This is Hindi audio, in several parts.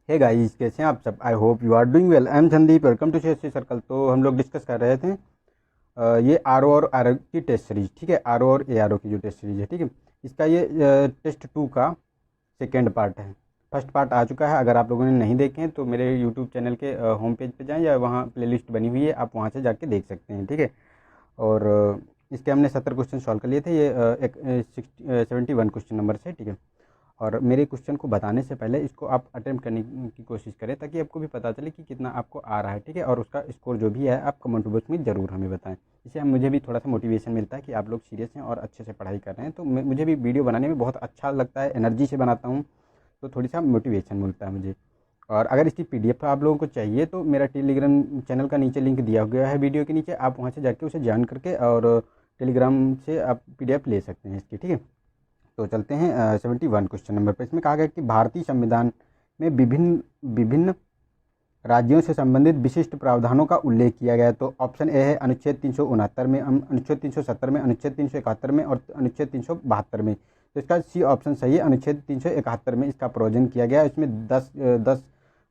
हे गाइस, कैसे हैं आप सब। I hope you are doing well. I am Sandeep, welcome to CSC circle. तो हम लोग डिस्कस कर रहे थे ये आर ओ और आर की टेस्ट सीरीज, ठीक है। आर ओ और ए आर ओ की जो टेस्ट सीरीज है, ठीक है। इसका ये टेस्ट 2 का सेकेंड पार्ट है। फर्स्ट पार्ट आ चुका है। अगर आप लोगों ने नहीं देखे हैं तो मेरे यूट्यूब चैनल के होम पेज पे जाएं, या वहाँ प्लेलिस्ट बनी हुई है, आप वहाँ से जाके देख सकते हैं, ठीक है। और इसके हमने 70 क्वेश्चन सॉल्व कर लिए थे, ये एक 71 क्वेश्चन नंबर से, ठीक है। और मेरे क्वेश्चन को बताने से पहले इसको आप अटेम्प्ट करने की कोशिश करें, ताकि आपको भी पता चले कि कितना आपको आ रहा है, ठीक है। और उसका स्कोर जो भी है आप कमेंट बॉक्स में ज़रूर हमें बताएं। इससे मुझे भी थोड़ा सा मोटिवेशन मिलता है कि आप लोग सीरियस हैं और अच्छे से पढ़ाई कर रहे हैं। तो मुझे भी वीडियो बनाने में बहुत अच्छा लगता है, एनर्जी से बनाता हूँ, तो थोड़ी सा मोटिवेशन मिलता है मुझे। और अगर इसकी पीडीएफ आप लोगों को चाहिए तो मेरा टेलीग्राम चैनल का नीचे लिंक दिया गया है वीडियो के नीचे, आप वहाँ से जाके उसे ज्वाइन करके और टेलीग्राम से आप पीडीएफ ले सकते हैं इसकी, ठीक है। तो चलते हैं 71 क्वेश्चन नंबर पर। इसमें कहा गया कि भारतीय संविधान में विभिन्न विभिन्न राज्यों से संबंधित विशिष्ट प्रावधानों का उल्लेख किया गया है। तो ऑप्शन ए है अनुच्छेद 369 में, अनुच्छेद 370 में, अनुच्छेद 371 में और अनुच्छेद 372 में। तो इसका सी ऑप्शन सही है, अनुच्छेद 371 में इसका प्रोविजन किया गया है। इसमें 10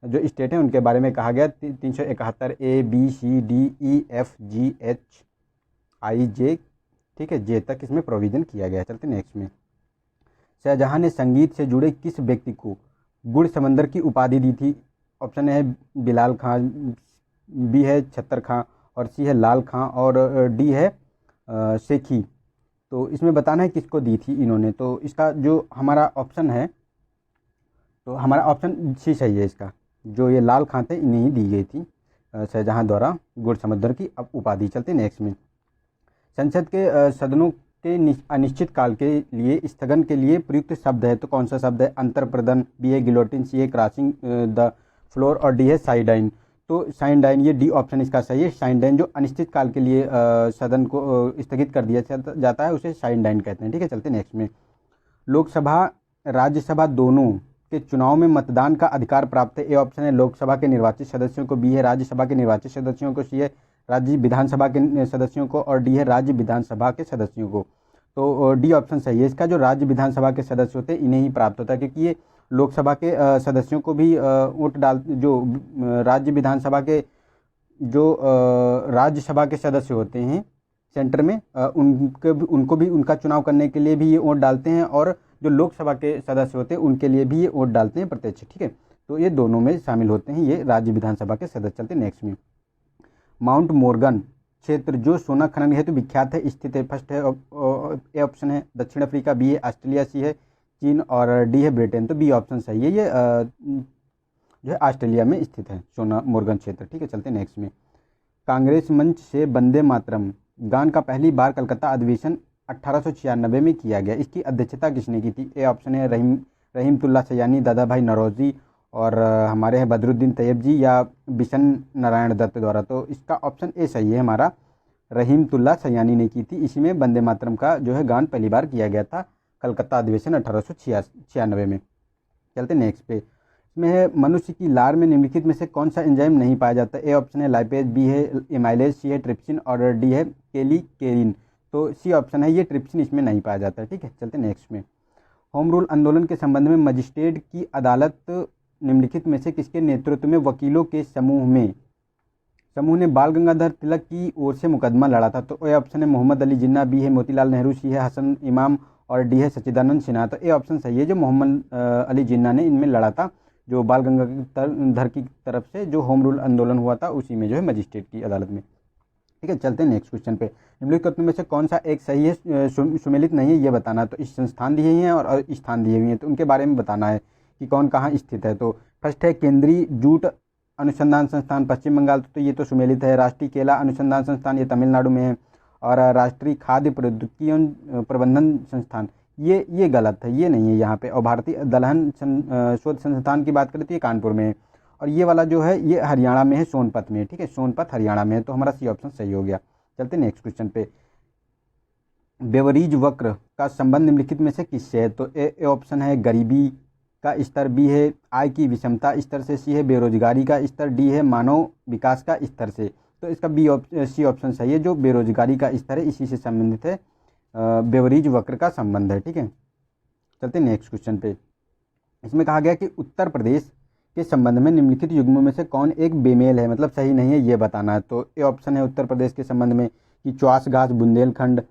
जो स्टेट हैं उनके बारे में कहा गया। 371 A B C D E F G H I J, ठीक है, जे तक इसमें प्रोविज़न किया गया है। चलते नेक्स्ट में। शाहजहां ने संगीत से जुड़े किस व्यक्ति को गुड़ समंदर की उपाधि दी थी। ऑप्शन है बिलाल खां, बी है छत्तर खां, और सी है लाल खां, और डी है शेखी। तो इसमें बताना है किसको दी थी इन्होंने। तो इसका जो हमारा ऑप्शन है, तो हमारा ऑप्शन सी सही है। इसका जो ये लाल खां थे, इन्हें ही दी गई थी शाहजहां द्वारा गुड़ समंदर की उपाधि। चलते नेक्स्ट में। संसद के सदनों के अनिश्चित काल के लिए स्थगन के लिए प्रयुक्त शब्द है। तो कौन सा शब्द है। अंतर्प्रदन, बी है गिलोटिन, सी है क्रॉसिंग द फ्लोर, और डी है साइडाइन। तो साइडाइन, ये डी ऑप्शन इसका सही है। साइडाइन जो अनिश्चित काल के लिए सदन को स्थगित कर दिया जाता है, उसे साइडाइन कहते हैं, ठीक है। चलते नेक्स्ट में। लोकसभा राज्यसभा दोनों के चुनाव में मतदान का अधिकार प्राप्त है। ए ऑप्शन है लोकसभा के निर्वाचित सदस्यों को, बी है राज्यसभा के निर्वाचित सदस्यों को, सी है राज्य विधानसभा के सदस्यों को, और डी है राज्य विधानसभा के सदस्यों को। तो डी ऑप्शन सही है इसका। जो राज्य विधानसभा के सदस्य होते हैं इन्हें ही प्राप्त होता है, क्योंकि ये लोकसभा के सदस्यों को भी वोट डाल, जो राज्य विधानसभा के जो राज्यसभा के सदस्य होते हैं सेंटर में, उनको भी उनका चुनाव करने के लिए भी ये वोट डालते हैं, और जो लोकसभा के सदस्य होते हैं उनके लिए भी ये वोट डालते हैं प्रत्यक्ष, ठीक है। तो ये दोनों में शामिल होते हैं ये राज्य विधानसभा के सदस्य। चलते नेक्स्ट में। माउंट मोर्गन क्षेत्र जो सोना खनन हेतु विख्यात है स्थित है। फर्स्ट है ए ऑप्शन है दक्षिण अफ्रीका, बी है ऑस्ट्रेलिया, सी है चीन, और डी है ब्रिटेन। तो बी ऑप्शन सही है। ये जो है ऑस्ट्रेलिया में स्थित है सोना मोर्गन क्षेत्र, ठीक है। चलते नेक्स्ट में। कांग्रेस मंच से वंदे मातरम गान का पहली बार कलकत्ता अधिवेशन 1896 में किया गया। इसकी अध्यक्षता किसने की थी। ए ऑप्शन है रहीमतुल्लाह सयानी, दादा भाई नौरोजी, और हमारे हैं बदरुद्दीन तैयब जी, या बिशन नारायण दत्त द्वारा। तो इसका ऑप्शन ए सही है हमारा, रहीमतुल्लाह सयानी ने की थी। इसी में वंदे मातरम का जो है गान पहली बार किया गया था कलकत्ता अधिवेशन 1896 में। चलते नेक्स्ट पे। इसमें है मनुष्य की लार में निम्नलिखित में से कौन सा एंजाइम नहीं पाया जाता। ए ऑप्शन है लाइपेज, बी है एमाइलेज, सी है ट्रिप्सिन, और डी है केलिकेरिन। तो सी ऑप्शन है ये ट्रिप्सिन इसमें नहीं पाया जाता है, ठीक है। चलते नेक्स्ट में। होम रूल आंदोलन के संबंध में मजिस्ट्रेट की अदालत निम्नलिखित में से किसके नेतृत्व में वकीलों के समूह ने बाल गंगाधर तिलक की ओर से मुकदमा लड़ा था। तो ए ऑप्शन है मोहम्मद अली जिन्ना, बी है मोतीलाल नेहरू, सी है हसन इमाम, और डी है सच्चिदानंद सिन्हा। तो ए ऑप्शन सही है। जो मोहम्मद अली जिन्ना ने इनमें लड़ा था, जो बाल गंगाधर की तरफ से जो होम रूल आंदोलन हुआ था, उसी में जो है मजिस्ट्रेट की अदालत में, ठीक है। चलते हैं नेक्स्ट क्वेश्चन पे। निम्नलिखित में से कौन सा एक सही है, सुमेलित नहीं है, ये बताना। तो इस संस्थान दिए हुए हैं और स्थान दिए हुए हैं, तो उनके बारे में बताना है कि कौन कहाँ स्थित है। तो फर्स्ट है केंद्रीय जूट अनुसंधान संस्थान पश्चिम बंगाल, तो ये तो सुमेलित है। राष्ट्रीय केला अनुसंधान संस्थान, ये तमिलनाडु में है। और राष्ट्रीय खाद्य प्रौद्योगिकी प्रबंधन संस्थान, ये गलत है, ये नहीं है यहाँ पे। और भारतीय दलहन शोध संस्थान की बात करें तो ये कानपुर में है। और ये वाला जो है ये हरियाणा में है, सोनपत में है, ठीक है। सोनपत हरियाणा में है। तो हमारा सी ऑप्शन सही हो गया। चलते नेक्स्ट क्वेश्चन पे। बेवरीज वक्र का संबंध निम्नलिखित में से किससे है। तो ए ऑप्शन है गरीबी का स्तर, बी है आय की विषमता स्तर से, सी है बेरोजगारी का स्तर, डी है मानव विकास का स्तर से। तो इसका सी ऑप्शन सही है। जो बेरोजगारी का स्तर है इसी से संबंधित है, बेवरीज वक्र का संबंध है, ठीक है। चलते नेक्स्ट क्वेश्चन पे। इसमें कहा गया कि उत्तर प्रदेश के संबंध में निम्नलिखित युग्मों में से कौन एक बेमेल है, मतलब सही नहीं है, ये बताना है। तो ए ऑप्शन है उत्तर प्रदेश के संबंध में कि च्वास घास बुंदेलखंड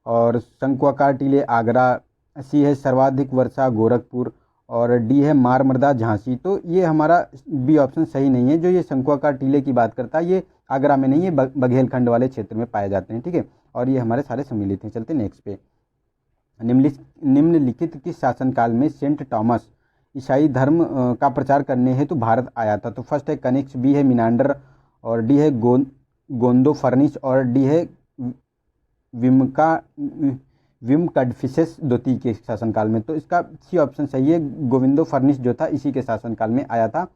और शंक्वाकार टीले आगरा, सी है सर्वाधिक वर्षा गोरखपुर, और डी है मारमर्दा झांसी। तो ये हमारा बी ऑप्शन सही नहीं है। जो ये शंक्वाकार टीले की बात करता है ये आगरा में नहीं है, बघेलखंड वाले क्षेत्र में पाए जाते हैं, ठीक है। और ये हमारे सारे सम्मिलित हैं। चलते नेक्स्ट पे। निम्नलिखित किस शासनकाल में सेंट टॉमस ईसाई धर्म का प्रचार करने हेतु भारत आया था? तो फर्स्ट है कनिक्स, बी है मिनांडर, और डी है गोंदो फर्निस, और डी है विमकडफिसेस द्वितीय के शासनकाल में। तो इसका सी ऑप्शन सही है, गोविंदो फर्निस जो था इसी के शासनकाल में आया था।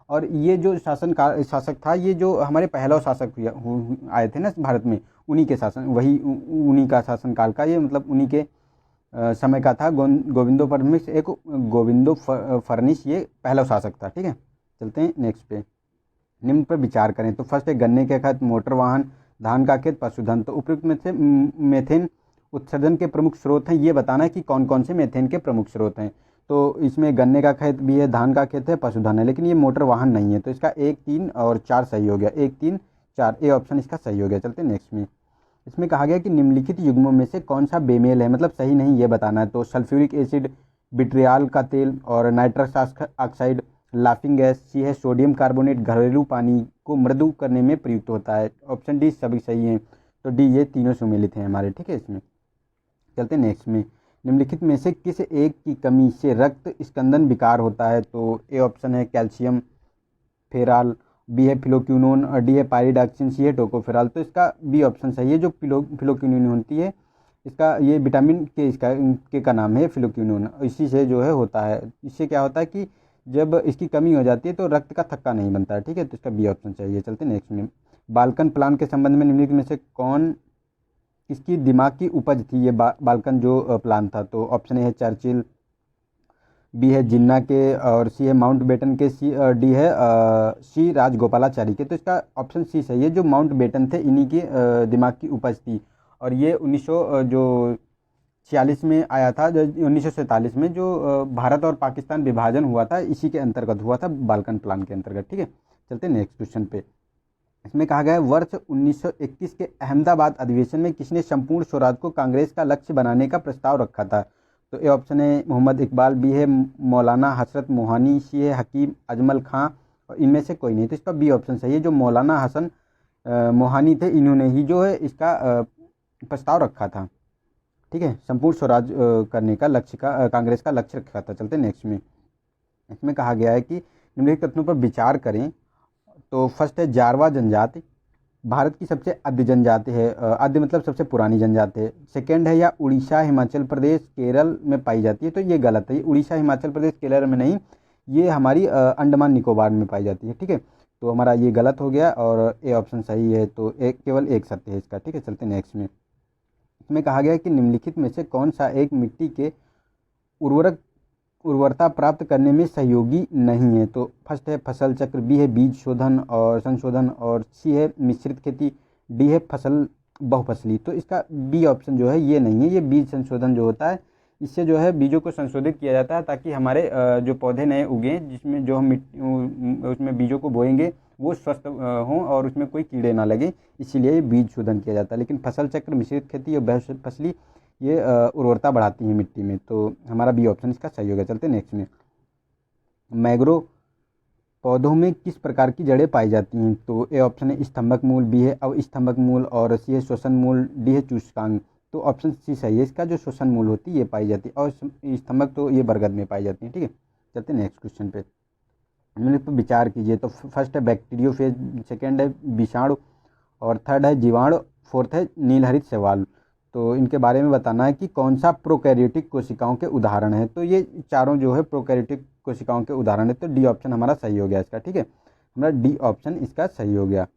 और ये जो शासक था, ये जो हमारे पहला शासक आए थे ना भारत में, उन्हीं के शासन, वही उन्हीं का शासनकाल का ये, मतलब उन्हीं के समय का था। गोविंदो फर्निस ये पहला शासक था, ठीक है। चलते हैं नेक्स्ट पे। निम्न पर विचार करें। तो फर्स्ट है गन्ने के खेत, मोटर वाहन, धान का खेत, पशुधन। तो उपयुक्त में से मेथेन उत्सर्जन के प्रमुख स्रोत हैं, ये बताना है कि कौन कौन से मेथेन के प्रमुख स्रोत हैं। तो इसमें गन्ने का खेत भी है, धान का खेत है, पशुधन है, लेकिन ये मोटर वाहन नहीं है। तो इसका 1, 3 और 4 सही हो गया। 1, 3, 4 ए ऑप्शन इसका सही हो गया। चलते नेक्स्ट में। इसमें कहा गया कि निम्नलिखित युग्मों में से कौन सा बेमेल है, मतलब सही नहीं, ये बताना है। तो सल्फ्यूरिक एसिड, विट्रियाल का तेल, और नाइट्रस ऑक्साइड, लाफिंग गैस, सी है सोडियम कार्बोनेट घरेलू पानी को मृदु करने में प्रयुक्त होता है। ऑप्शन डी सभी सही हैं। तो डी ये तीनों सम्मिलित हैं हमारे, ठीक है। इसमें चलते नेक्स्ट में। निम्नलिखित में से किस एक की कमी से रक्त स्कंदन विकार होता है? तो ए ऑप्शन है कैल्शियम फेराल, बी है फिलोक्विनोन, और डी है पायरिडॉक्सिन, सी है टोकोफेराल। तो इसका बी ऑप्शन सही है। जो फिलोक्विनोन होती है, इसका ये विटामिन के के का नाम है फिलोक्विनोन, इसी से जो है होता है। इससे क्या होता है कि जब इसकी कमी हो जाती है तो रक्त का थक्का नहीं बनता है, ठीक है। तो इसका बी ऑप्शन चाहिए। चलते नेक्स्ट में। बाल्कन प्लान के संबंध में निम्नलिखित में से कौन किसकी दिमाग की उपज थी? ये बाल्कन जो प्लान था। तो ऑप्शन ए है चर्चिल, बी है जिन्ना के, और सी है माउंट बेटन के, डी है सी राजगोपालाचारी के। तो इसका ऑप्शन सी सही है। जो माउंट बेटन थे इन्हीं की दिमाग की उपज थी, और ये 1946 में आया था। 1947 में जो भारत और पाकिस्तान विभाजन हुआ था, इसी के अंतर्गत हुआ था, बाल्कन प्लान के अंतर्गत, ठीक है। चलते नेक्स्ट क्वेश्चन पे। इसमें कहा गया है वर्ष 1921 के अहमदाबाद अधिवेशन में किसने संपूर्ण स्वराज को कांग्रेस का लक्ष्य बनाने का प्रस्ताव रखा था? तो ए ऑप्शन है मोहम्मद इकबाल, बी है मौलाना हसरत मोहानी, सी है हकीम अजमल खां, और इनमें से कोई नहीं। तो इसका बी ऑप्शन सही है। जो मौलाना हसन मोहानी थे, इन्होंने ही जो है इसका प्रस्ताव रखा था, ठीक है। संपूर्ण स्वराज करने का लक्ष्य का कांग्रेस का लक्ष्य रखा था। चलते नेक्स्ट में। इसमें कहा गया है कि निम्नलिखित कथनों पर विचार करें। तो फर्स्ट है जारवा जनजाति भारत की सबसे आद्य जनजाति है, आद्य मतलब सबसे पुरानी जनजाति है। सेकेंड है या उड़ीसा हिमाचल प्रदेश केरल में पाई जाती है। तो ये गलत है, ये उड़ीसा हिमाचल प्रदेश केरल में नहीं, ये हमारी अंडमान निकोबार में पाई जाती है, ठीक है। तो हमारा ये गलत हो गया, और ए ऑप्शन सही है। तो केवल एक सत्य है इसका, ठीक है। चलते नेक्स्ट में। इसमें कहा गया कि निम्नलिखित में से कौन सा एक मिट्टी के उर्वरता प्राप्त करने में सहयोगी नहीं है? तो फर्स्ट है फसल चक्र, बी है बीज शोधन और संशोधन, और सी है मिश्रित खेती, डी है फसल बहुफसली। तो इसका बी ऑप्शन जो है ये नहीं है। ये बीज संशोधन जो होता है, इससे जो है बीजों को संशोधित किया जाता है ताकि हमारे जो पौधे नए उगें, जिसमें जो हम उसमें बीजों को बोएंगे वो स्वस्थ हों और उसमें कोई कीड़े ना लगे, इसीलिए ये बीज शोधन किया जाता है। लेकिन फसल चक्र, मिश्रित खेती और बहुफसली ये उर्वरता बढ़ाती हैं मिट्टी में। तो हमारा बी ऑप्शन इसका सही होगा। चलते नेक्स्ट में। मैंग्रोव पौधों में किस प्रकार की जड़ें पाई जाती हैं? तो ए ऑप्शन है स्तंभक मूल, बी है अवस्तंभक मूल, और सी है श्वसन मूल, डी है चूषकांग। तो ऑप्शन सी सही है इसका। जो श्वसन मूल होती है ये पाई जाती है, और स्तंभक तो ये बरगद में पाई जाती है, ठीक है। चलते नेक्स्ट क्वेश्चन पे। हमने पर विचार कीजिए। तो फर्स्ट है बैक्टीरियोफेज, सेकेंड है विषाणु, और थर्ड है जीवाणु, फोर्थ है नीलहरित शैवाल। तो इनके बारे में बताना है कि कौन सा प्रोकैरियोटिक कोशिकाओं के उदाहरण है। तो ये चारों जो है प्रोकैरियोटिक कोशिकाओं के उदाहरण है। तो डी ऑप्शन हमारा सही हो गया इसका, ठीक है। हमारा डी ऑप्शन इसका सही हो गया।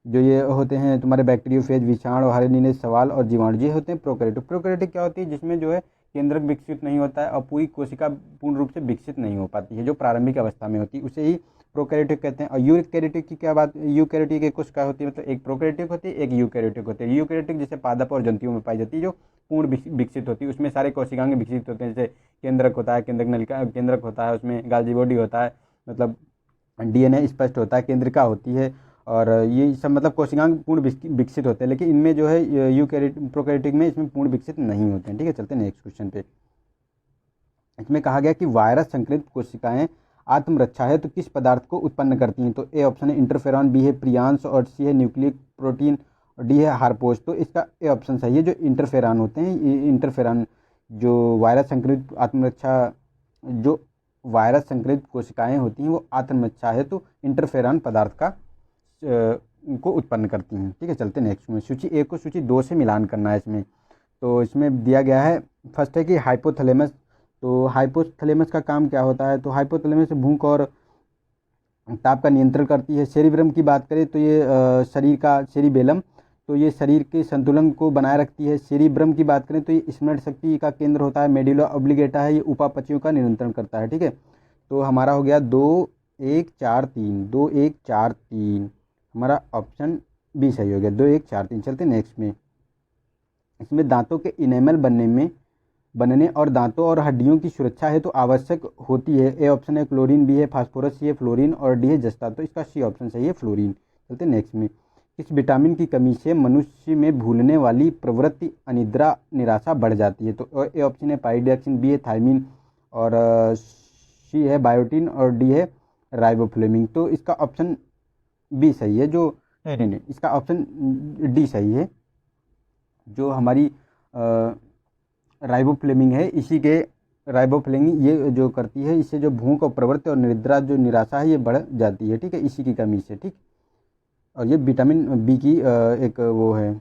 जो ये होते हैं तुम्हारे बैक्टीरियोफेज, विषाणु, हरे नीले शैवाल और जीवाणु, ये होते हैं प्रोकैरियोटिक। प्रोकैरियोटिक क्या होती है? जिसमें जो है केंद्रक विकसित नहीं होता है और पूरी कोशिका पूर्ण रूप से विकसित नहीं हो पाती है, जो प्रारंभिक अवस्था में होती है, उसे ही प्रोकैरियोटिक कहते हैं। और यूकैरियोटिक की क्या बात? यूकैरियोटिक की कोशिका होती है, मतलब एक प्रोकैरियोटिक होती है, एक यूकैरियोटिक होती है। यूकैरियोटिक जैसे पादप और जंतुओं में पाई जाती है, जो पूर्ण विकसित होती है, उसमें सारे कोशिकांग विकसित होते हैं। जैसे केंद्रक होता है, केंद्रक नलिका केंद्रक होता है, उसमें गाल्जी बॉडी होता है, मतलब डीएनए स्पष्ट होता है, केंद्रिका होती है, और ये सब मतलब कोशिकांग पूर्ण विकसित होते हैं, लेकिन इनमें जो है यूकैरियोटिक प्रोकैरियोटिक में इसमें पूर्ण विकसित नहीं होते हैं। ठीक है, चलते हैं नेक्स्ट क्वेश्चन पे। इसमें कहा गया कि वायरस संक्रमित कोशिकाएं आत्मरक्षा है तो किस पदार्थ को उत्पन्न करती हैं? तो ए ऑप्शन है इंटरफेरॉन, बी है प्रियांस, और सी है न्यूक्लिक प्रोटीन, और डी है हार्पोज। तो इसका ए ऑप्शन सही है, जो इंटरफेरॉन होते हैं, ये इंटरफेरॉन जो वायरस संक्रमित आत्मरक्षा, जो वायरस संक्रमित कोशिकाएं होती हैं वो आत्मरक्षा है तो इंटरफेरॉन पदार्थ का को उत्पन्न करती हैं। ठीक है, चलते नेक्स्ट में। सूची एक को सूची दो से मिलान करना है इसमें। तो इसमें दिया गया है, फर्स्ट है कि हाइपोथैलेमस। तो हाइपोथैलेमस का काम क्या होता है? तो हाइपोथैलेमस भूख और ताप का नियंत्रण करती है। सेरिब्रम की बात करें तो ये शरीर का सेरिबेलम, तो ये शरीर के संतुलन को बनाए रखती है। सेरिब्रम की बात करें तो ये स्मरण शक्ति का केंद्र होता है। मेडुला ऑब्लिगेटा है, ये उपापचयों का नियंत्रण करता है। ठीक है, तो हमारा हो गया 2 1 4 3, 2 1 4 3, हमारा ऑप्शन बी सही हो गया, 2 1 4 3। चलते नेक्स्ट में। इसमें दांतों के इनेमल बनने और दांतों और हड्डियों की सुरक्षा है तो आवश्यक होती है। ए ऑप्शन है क्लोरीन, बी है फास्फोरस, सी है फ्लोरीन, और डी है जस्ता। तो इसका सी ऑप्शन सही है, फ्लोरीन। चलते नेक्स्ट में। किस विटामिन की कमी से मनुष्य में भूलने वाली प्रवृत्ति अनिद्रा निराशा बढ़ जाती है? तो ए ऑप्शन है पाइरिडॉक्सिन, बी है थायमिन, और सी है बायोटिन, और डी है राइबोफ्लेविन। तो इसका ऑप्शन बी सही है, जो नहीं, इसका ऑप्शन डी सही है, जो हमारी राइबोफ्लेविन है, इसी के राइबोफ्लेविन ये जो करती है, इससे जो भूख और प्रवृत्ति और निद्रा जो निराशा है ये बढ़ जाती है। ठीक है, इसी की कमी से। ठीक, और ये विटामिन बी की एक वो है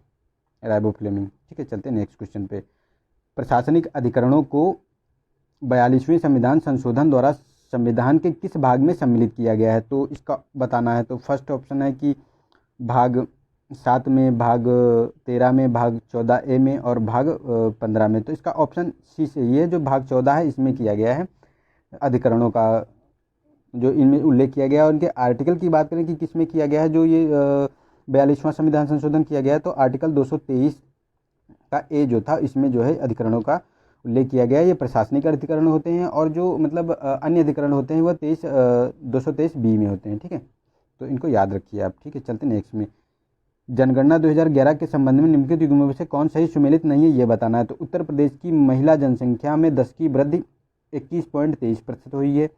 राइबोफ्लेविन। ठीक है, चलते हैं नेक्स्ट क्वेश्चन पे। प्रशासनिक अधिकरणों को 42वें संविधान संशोधन द्वारा संविधान के किस भाग में सम्मिलित किया गया है? तो इसका बताना है। तो फर्स्ट ऑप्शन है कि भाग 7 में, भाग 13 में, भाग 14A में, और भाग 15 में। तो इसका ऑप्शन सी सही है, जो भाग 14 है इसमें किया गया है अधिकरणों का जो इनमें उल्लेख किया गया है। उनके आर्टिकल की बात करें कि किस में किया गया है, जो ये 42वां संविधान संशोधन किया गया है, तो आर्टिकल 223 का ए जो था इसमें जो है अधिकरणों का उल्लेख किया गया है। ये प्रशासनिक अधिकरण होते हैं, और जो मतलब अन्य अधिकरण होते हैं वह 223B में होते हैं। ठीक है, तो इनको याद रखिए आप। ठीक है, चलते नेक्स्ट में। जनगणना 2011 के संबंध में निम्नलिखित युग्मों में से कौन सही सुमेलित नहीं है ये बताना है। तो उत्तर प्रदेश की महिला जनसंख्या में 10 की वृद्धि 21.23% हुई है।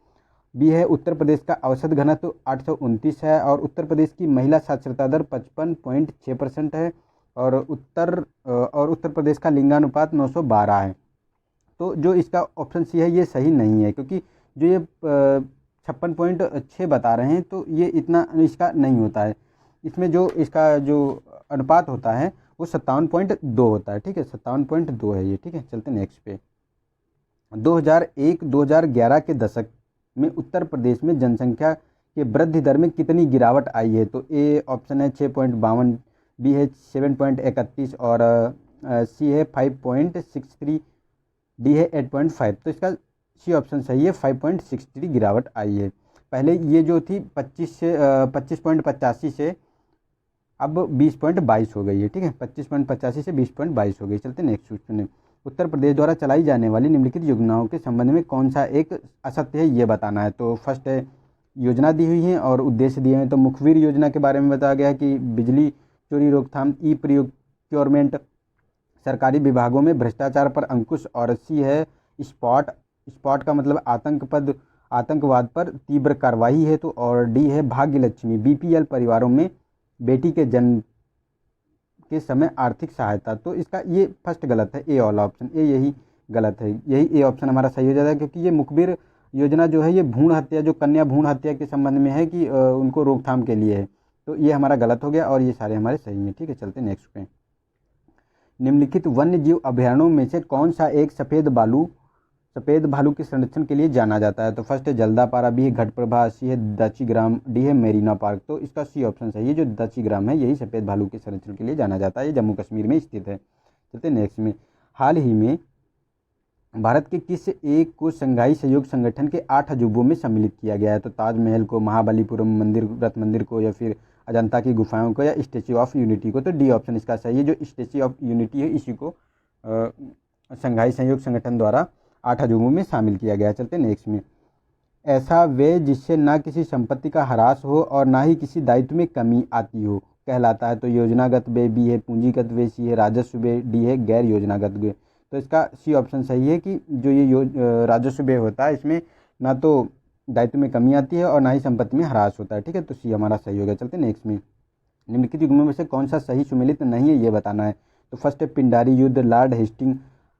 बी है उत्तर प्रदेश का औसत घनत्व 829 है, और उत्तर प्रदेश की महिला साक्षरता दर 55.6% है, और उत्तर प्रदेश का लिंगानुपात 912 है। तो जो इसका ऑप्शन सी है ये सही नहीं है, क्योंकि जो ये 56.6 बता रहे हैं तो ये इतना इसका नहीं होता है। इसमें जो इसका जो अनुपात होता है वो 57.2 होता है। ठीक है, 57.2 है ये। ठीक है, चलते नेक्स्ट पे। 2001-2011 के दशक में उत्तर प्रदेश में जनसंख्या के वृद्धि दर में कितनी गिरावट आई है? तो ए ऑप्शन है 6.52, बी है 7.31, और सी है 5.63, डी है 8.5। तो इसका सी ऑप्शन सही है, 5.63 गिरावट आई है। पहले ये जो थी 25.85 से अब 20.22 हो गई है। ठीक है, 25.85 से 20.22 हो गई। चलते नेक्स्ट क्वेश्चन है। उत्तर प्रदेश द्वारा चलाई जाने वाली निम्नलिखित योजनाओं के संबंध में कौन सा एक असत्य है ये बताना है। तो फर्स्ट है योजना दी हुई है और उद्देश्य दिए हैं। तो मुखबिर योजना के बारे में बताया गया है कि बिजली चोरी रोकथाम, ई प्रोक्योरमेंट, सरकारी विभागों में भ्रष्टाचार पर अंकुश, और सी है स्पॉट का मतलब आतंकवाद पर तीव्र कार्रवाई है। तो और डी है भाग्य लक्ष्मी, बीपीएल परिवारों में बेटी के जन्म के समय आर्थिक सहायता। तो इसका ये फर्स्ट गलत है, ए वाला ऑप्शन, ए यही गलत है, यही ए ऑप्शन हमारा सही हो जाता है, क्योंकि ये मुखबिर योजना जो है ये भ्रूण हत्या, जो कन्या भ्रूण हत्या के संबंध में है कि उनको रोकथाम के लिए है। तो ये हमारा गलत हो गया और ये सारे हमारे सही हैं। ठीक है, चलते नेक्स्ट पे। निम्नलिखित वन्य जीव अभ्यारण्यों में से कौन सा एक सफ़ेद भालू के संरक्षण के लिए जाना जाता है? तो फर्स्ट है जल्दापारा, बी है घटप्रभा, सी है दाचीग्राम, डी है मेरीना पार्क। तो इसका सी ऑप्शन सही है, जो दाचीग्राम है यही सफ़ेद भालू के संरक्षण के लिए जाना जाता है। ये जम्मू कश्मीर में स्थित है। चलते नेक्स्ट में। हाल ही में भारत के किस एक को शंघाई सहयोग संगठन के 8 अजूबों में सम्मिलित किया गया है? तो ताजमहल को, महाबलीपुरम मंदिर, रथ मंदिर को, या फिर अजंता की गुफाओं को, या स्टैच्यू ऑफ यूनिटी को? तो डी ऑप्शन इसका सही है, जो स्टैच्यू ऑफ यूनिटी है इसी को शंघाई सहयोग संगठन द्वारा 8 अजूबों में शामिल किया गया है। चलते नेक्स्ट में। ऐसा व्यय जिससे ना किसी संपत्ति का ह्रास हो और ना ही किसी दायित्व में कमी आती हो कहलाता है। तो योजनागत व्यय बी है, पूंजीगत व्यय सी है, राजस्व व्यय डी है, गैर योजनागत व्यय। तो इसका सी ऑप्शन सही है कि जो ये राजस्व व्यय होता है इसमें ना तो दायित्व में कमी आती है और ना ही संपत्ति में ह्रास होता है। ठीक है, तो सी हमारा सही हो गया। चलते नेक्स्ट में, निम्नलिखित युग्मों में से कौन सा सही सुमेलित नहीं है ये बताना है। तो फर्स्ट है पिंडारी युद्ध, लॉर्ड हेस्टिंग,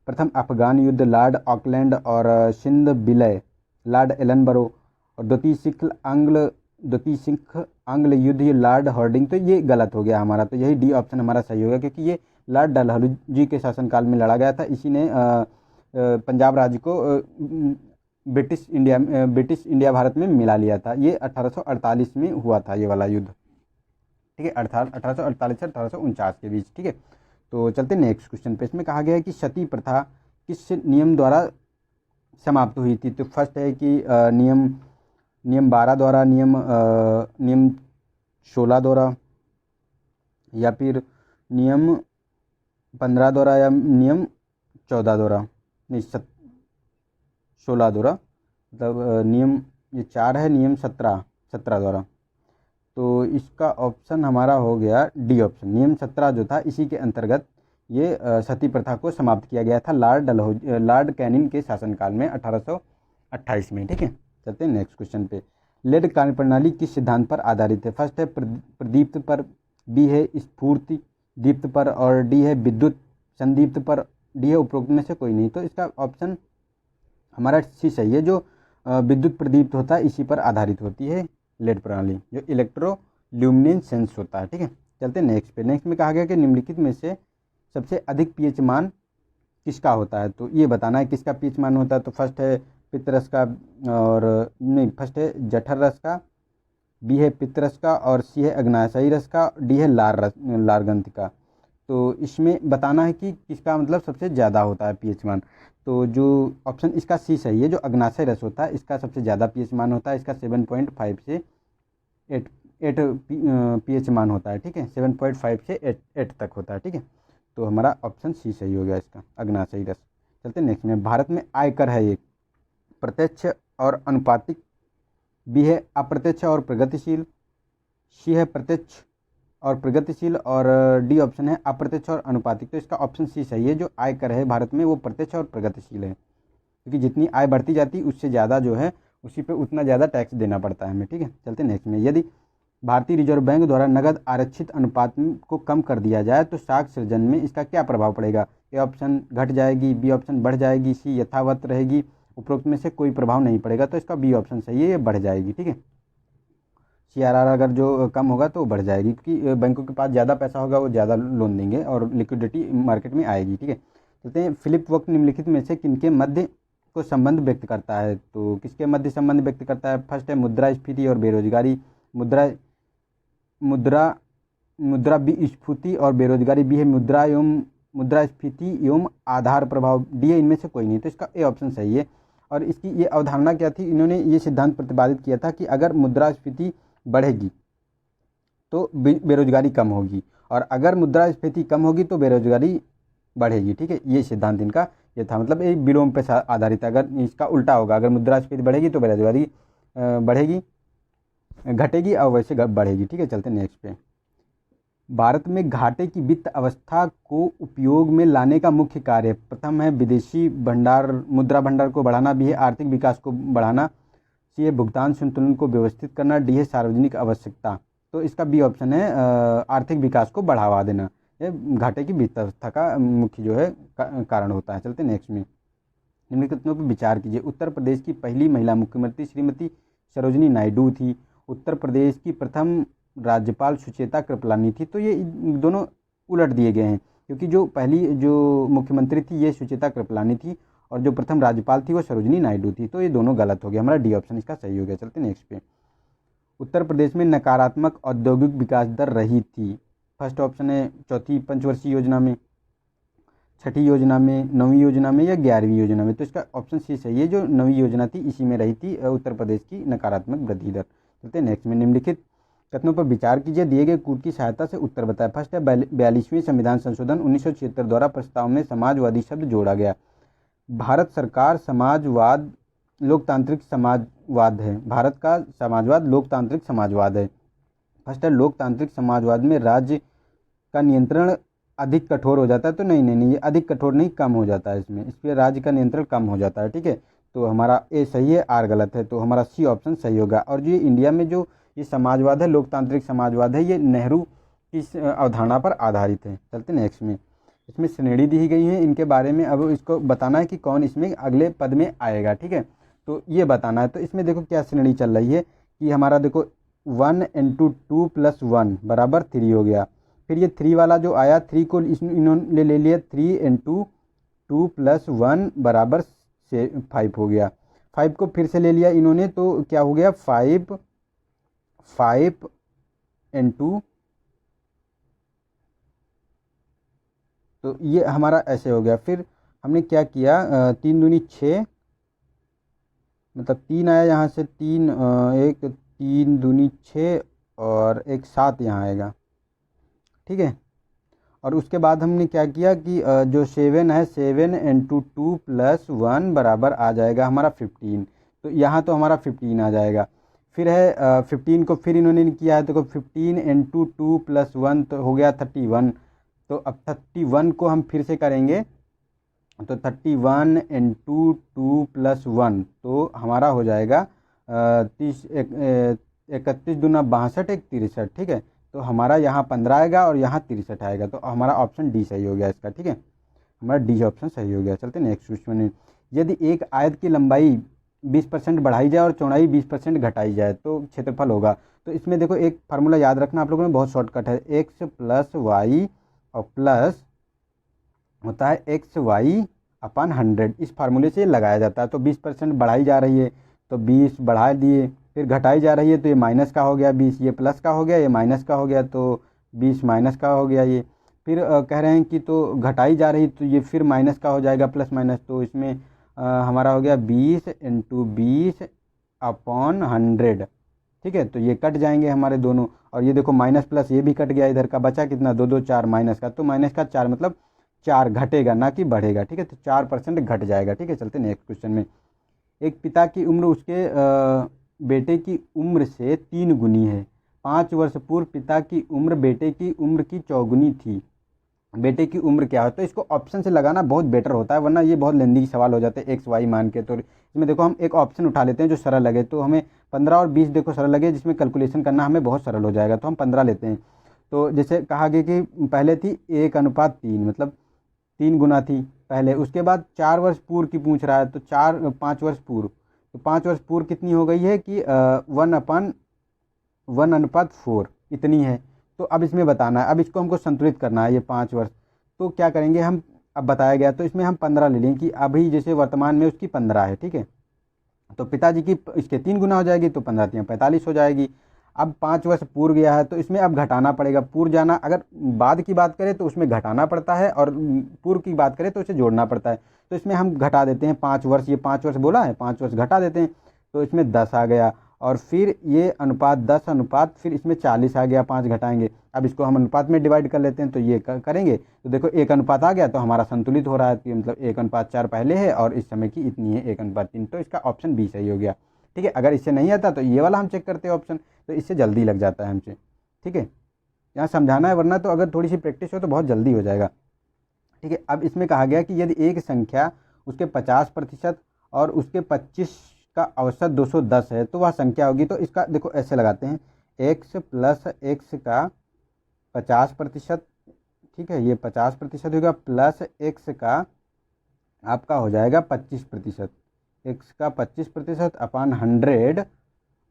प्रथम अफगान युद्ध, लॉर्ड ऑकलैंड और सिंध विलय, लॉर्ड एलनबरो, और द्वितीय सिख आंग्ल युद्ध, ये लॉर्ड हॉर्डिंग। तो ये गलत हो गया हमारा, तो यही डी ऑप्शन हमारा सही हो गया, क्योंकि ये लॉर्ड डलहौजी के शासनकाल में लड़ा गया था। इसी ने पंजाब राज्य को ब्रिटिश इंडिया भारत में मिला लिया था। ये 1848 में हुआ था ये वाला युद्ध। ठीक है, 1848 से 1849 के बीच। ठीक है, तो चलते नेक्स्ट क्वेश्चन पे। इसमें कहा गया है कि सती प्रथा किस नियम द्वारा समाप्त हुई थी। तो फर्स्ट है कि नियम 12 द्वारा, नियम 16 द्वारा, या फिर नियम 15 द्वारा, या नियम 14 द्वारा, नहीं 16 द्वारा, मतलब नियम ये 4 है, नियम 17 द्वारा। तो इसका ऑप्शन हमारा हो गया डी ऑप्शन, नियम 17 जो था इसी के अंतर्गत ये सती प्रथा को समाप्त किया गया था लॉर्ड कैनिंग के शासनकाल में 1828 में। ठीक है, चलते हैं नेक्स्ट क्वेश्चन पे। लेड कार्यप्रणाली किस सिद्धांत पर आधारित है। फर्स्ट है प्रदीप्त पर, बी है स्फूर्ति दीप्त पर, और डी है विद्युत संदीप्त पर, डी है उपरोक्त में से कोई नहीं। तो इसका ऑप्शन हमारा सी सही है, जो विद्युत प्रदीप्त होता है इसी पर आधारित होती है लेड प्रणाली, जो इलेक्ट्रोल्यूमिनेसेंस होता है। ठीक है, चलते हैं नेक्स्ट पे। नेक्स्ट में कहा गया कि निम्नलिखित में से सबसे अधिक पीएच मान किसका होता है। तो ये बताना है किसका पीएच मान होता है। तो फर्स्ट है पित्तरस का, और नहीं, फर्स्ट है जठर रस का, बी है पित्तरस का, और सी है अग्नाशयी रस का, डी है लारगंत का। तो इसमें बताना है कि किसका मतलब सबसे ज़्यादा होता है पीएच मान। तो जो ऑप्शन इसका सी सही है, जो अग्नाशय रस होता है इसका सबसे ज़्यादा पीएच मान होता है। इसका 7.5 से 8 पीएच मान होता है। ठीक है, 7.5 से 8 तक होता है। ठीक है, तो हमारा ऑप्शन सी सही हो गया इसका, अग्नाशयी रस। चलते नेक्स्ट में। भारत में आयकर है एक, प्रत्यक्ष और अनुपातिक, बी है अप्रत्यक्ष और प्रगतिशील, सी है प्रत्यक्ष और प्रगतिशील, और डी ऑप्शन है अप्रत्यक्ष और अनुपातिक। तो इसका ऑप्शन सी सही है, जो आयकर है भारत में वो प्रत्यक्ष और प्रगतिशील है, क्योंकि जितनी आय बढ़ती जाती उससे ज़्यादा जो है उसी पे उतना ज़्यादा टैक्स देना पड़ता है हमें। ठीक है, चलते नेक्स्ट में। यदि भारतीय रिजर्व बैंक द्वारा नगद आरक्षित अनुपात को कम कर दिया जाए तो साख सृजन में इसका क्या प्रभाव पड़ेगा। ए ऑप्शन घट जाएगी, बी ऑप्शन बढ़ जाएगी, सी यथावत रहेगी, उपरोक्त में से कोई प्रभाव नहीं पड़ेगा। तो इसका बी ऑप्शन सही है, ये बढ़ जाएगी। ठीक है, CRR अगर जो कम होगा तो बढ़ जाएगी, क्योंकि बैंकों के पास ज़्यादा पैसा होगा, वो ज़्यादा लोन देंगे और लिक्विडिटी मार्केट में आएगी। ठीक है, चलते हैं। फिलिप वक्त निम्नलिखित में से किनके मध्य को संबंध व्यक्त करता है। तो किसके मध्य संबंध व्यक्त करता है। फर्स्ट है मुद्रास्फीति और बेरोजगारी, मुद्रा विस्फीति और बेरोजगारी, बी है मुद्रास्फीति एवं आधार प्रभाव, डी है इनमें से कोई नहीं। तो इसका ए ऑप्शन सही है। और इसकी ये अवधारणा क्या थी, इन्होंने ये सिद्धांत प्रतिपादित किया था कि अगर मुद्रास्फीति बढ़ेगी तो बेरोजगारी कम होगी, और अगर मुद्रास्फीति कम होगी तो बेरोजगारी बढ़ेगी। ठीक है, ये सिद्धांत इनका ये था, मतलब ये विलोम पे आधारित है। अगर इसका उल्टा होगा, अगर मुद्रास्फीति बढ़ेगी तो बेरोजगारी बढ़ेगी, घटेगी, और वैसे बढ़ेगी। ठीक है, चलते नेक्स्ट पे। भारत में घाटे की वित्त अवस्था को उपयोग में लाने का मुख्य कार्य। प्रथम है विदेशी मुद्रा भंडार को बढ़ाना, बी है आर्थिक विकास को बढ़ाना, सी है भुगतान संतुलन को व्यवस्थित करना, डी है सार्वजनिक आवश्यकता। तो इसका बी ऑप्शन है आर्थिक विकास को बढ़ावा देना। ये घाटे की वित्त अवस्था का मुख्य जो है कारण होता है। चलते नेक्स्ट में। निम्नलिखितों पर विचार कीजिए। उत्तर प्रदेश की पहली महिला मुख्यमंत्री श्रीमती सरोजिनी नायडू थी। उत्तर प्रदेश की प्रथम राज्यपाल सुचेता कृपलानी थी। तो ये दोनों उलट दिए गए हैं, क्योंकि जो पहली जो मुख्यमंत्री थी ये सुचेता कृपलानी थी, और जो प्रथम राज्यपाल थी वो सरोजिनी नायडू थी। तो ये दोनों गलत हो गया, हमारा डी ऑप्शन इसका सही हो गया। चलते नेक्स्ट पे। उत्तर प्रदेश में नकारात्मक औद्योगिक विकास दर रही थी। फर्स्ट ऑप्शन है चौथी पंचवर्षीय योजना में, छठी योजना में, 9वीं योजना में, या 11वीं योजना में। तो इसका ऑप्शन सी सही है, जो 9वीं योजना थी इसी में रही थी उत्तर प्रदेश की नकारात्मक वृद्धि दर। चलते नेक्स्ट में। निम्नलिखित कथनों पर विचार कीजिए, दिए गए कूट की सहायता से उत्तर बताएं। फर्स्ट है 42वें संविधान संशोधन 1976 द्वारा प्रस्ताव में समाजवादी शब्द जोड़ा गया। भारत सरकार समाजवाद लोकतांत्रिक समाजवाद है, भारत का समाजवाद लोकतांत्रिक समाजवाद है। फर्स्ट है लोकतांत्रिक समाजवाद में राज्य का नियंत्रण अधिक कठोर हो जाता है, तो नहीं नहीं नहीं, ये अधिक कठोर नहीं, कम हो जाता है इसमें, इस पर राज्य का नियंत्रण कम हो जाता है, ठीक है। तो हमारा ए सही है, आर गलत है, तो हमारा सी ऑप्शन सही होगा। और जो ये इंडिया में जो ये समाजवाद है, लोकतांत्रिक समाजवाद है, ये नेहरू की अवधारणा पर आधारित है। चलते नेक्स्ट में, इसमें श्रेणी दी गई है इनके बारे में, अब इसको बताना है कि कौन इसमें अगले पद में आएगा, ठीक है। तो ये बताना है, तो इसमें देखो क्या श्रेणी चल रही है कि हमारा देखो 1 इंटू 2 प्लस 1 बराबर 3 हो गया। फिर ये 3 वाला जो आया, 3 को इन्होंने ले लिया, 3 इंटू 2 प्लस 1 बराबर 5 हो गया। 5 को फिर से ले लिया इन्होंने, तो क्या हो गया 5 इंटू, तो ये हमारा ऐसे हो गया। फिर हमने क्या किया, 3 दूनी 6, मतलब 3 आया यहाँ से, 3 एक 3 दूनी 6 और एक 7 यहाँ आएगा, ठीक है। और उसके बाद हमने क्या किया कि जो 7 है, 7 इंटू 2 प्लस 1 बराबर आ जाएगा हमारा 15, तो यहाँ तो हमारा 15 आ जाएगा। फिर है 15 को फिर इन्होंने किया है, तो 15 इंटू 2 प्लस 1 तो हो गया 31। तो अब 31 को हम फिर से करेंगे, तो 31 इंटू 2 प्लस 1 तो हमारा हो जाएगा 31 दूना 62, एक 63, ठीक है। तो हमारा यहाँ 15 आएगा और यहाँ 63 आएगा, तो हमारा ऑप्शन डी सही हो गया इसका, ठीक है। हमारा डी ऑप्शन सही हो गया। चलते नेक्स्ट क्वेश्चन। यदि एक आयत की लंबाई 20% बढ़ाई जाए और चौड़ाई 20% घटाई जाए तो क्षेत्रफल होगा। तो इसमें देखो एक फार्मूला याद रखना आप लोगों ने, बहुत शॉर्टकट है, एक्स प्लस वाई और प्लस होता है एक्स वाई अपन 100, इस फार्मूले से लगाया जाता है। तो 20% बढ़ाई जा रही है तो 20 बढ़ा दिए, फिर घटाई जा रही है तो ये माइनस का हो गया 20, ये प्लस का हो गया, ये माइनस का हो गया, तो 20 माइनस का हो गया ये। फिर कह रहे हैं कि तो घटाई जा रही तो ये फिर माइनस का हो जाएगा, प्लस माइनस, तो इसमें हमारा हो गया 20 इंटू 20 अपॉन 100, ठीक है। तो ये कट जाएंगे हमारे दोनों, और ये देखो माइनस प्लस ये भी कट गया, इधर का बचा कितना 2 2 4 माइनस का, तो माइनस का 4 मतलब 4 घटेगा ना कि बढ़ेगा, ठीक है। तो 4% घट जाएगा, ठीक है। चलते नेक्स्ट क्वेश्चन में। एक पिता की उम्र उसके बेटे की उम्र से 3 गुनी है। 5 वर्ष पूर्व पिता की उम्र बेटे की उम्र की 4 थी, बेटे की उम्र क्या है। तो इसको ऑप्शन से लगाना बहुत बेटर होता है, वरना ये बहुत लेंदी सवाल हो जाते हैं एक्स वाई मान के। तो इसमें देखो हम एक ऑप्शन उठा लेते हैं जो सरल लगे, तो हमें 15 और 20 देखो सरल लगे, जिसमें कैलकुलेशन करना हमें बहुत सरल हो जाएगा, तो हम 15 लेते हैं। तो जैसे कहा गया कि पहले थी 1:3, मतलब 3 गुना थी पहले, उसके बाद 4 वर्ष पूर्व की पूछ रहा है, तो 5 वर्ष पूर्व, तो 5 वर्ष पूर्व कितनी हो गई है कि 1:1:4 इतनी है। तो अब इसमें बताना है, अब इसको हमको संतुलित करना है ये 5 वर्ष। तो क्या करेंगे हम, अब बताया गया तो इसमें हम 15 ले लें कि अभी जैसे वर्तमान में उसकी 15 है, ठीक है। तो पिताजी की इसके 3 गुना हो जाएगी, तो 15 3 45 हो जाएगी। अब 5 वर्ष पूर्व गया है तो इसमें अब घटाना पड़ेगा, पूर्व जाना, अगर बाद की बात करें तो उसमें घटाना पड़ता है, और पूर्व की बात करें तो उसे जोड़ना पड़ता है। तो इसमें हम घटा देते हैं 5 वर्ष, ये 5 वर्ष बोला है, 5 वर्ष घटा देते हैं, तो इसमें 10 आ गया, और फिर ये अनुपात 10 अनुपात, फिर इसमें 40 आ गया, 5 घटाएंगे। अब इसको हम अनुपात में डिवाइड कर लेते हैं, तो ये करेंगे तो देखो 1 अनुपात आ गया, तो हमारा संतुलित हो रहा है, तो मतलब 1:4 पहले है और इस समय की इतनी है 1:3, तो इसका ऑप्शन बी सही हो गया, ठीक है। अगर इससे नहीं आता तो ये वाला हम चेक करते हैं ऑप्शन, तो इससे जल्दी लग जाता है हमसे, ठीक है। यहाँ समझाना है, वरना तो अगर थोड़ी सी प्रैक्टिस हो तो बहुत जल्दी हो जाएगा, ठीक है। अब इसमें कहा गया कि यदि एक संख्या उसके 50% और उसके 25 का औसत 210 है तो वह संख्या होगी। तो इसका देखो ऐसे लगाते हैं, x प्लस एक्स का 50%, ठीक है, ये 50% होगा, प्लस x का आपका हो जाएगा 25%, x का 25% अपॉन 100,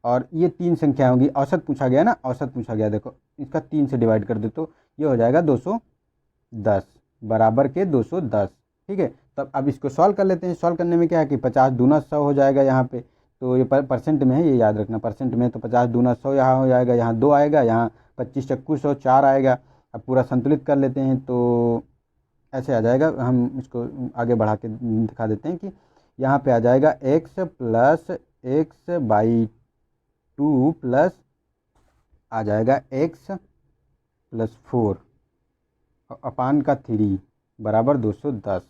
और ये 3 संख्या होगी, औसत पूछा गया ना, औसत पूछा गया, देखो इसका 3 से डिवाइड कर दो तो ये हो जाएगा 210 बराबर के 210, ठीक है। तब अब इसको सॉल्व कर लेते हैं। सॉल्व करने में क्या है कि 50 दूना 100 हो जाएगा यहाँ पे, तो ये परसेंट में है, ये याद रखना परसेंट में, तो 50 दूना 100 यहाँ हो जाएगा, यहाँ 2 आएगा, यहाँ 25 चक्कू 100 4 आएगा। अब पूरा संतुलित कर लेते हैं तो ऐसे आ जाएगा, हम इसको आगे बढ़ा के दिखा देते हैं कि यहाँ पे आ जाएगा x plus x by 2 plus आ जाएगा x प्लस 4 अपान का 3 बराबर 210।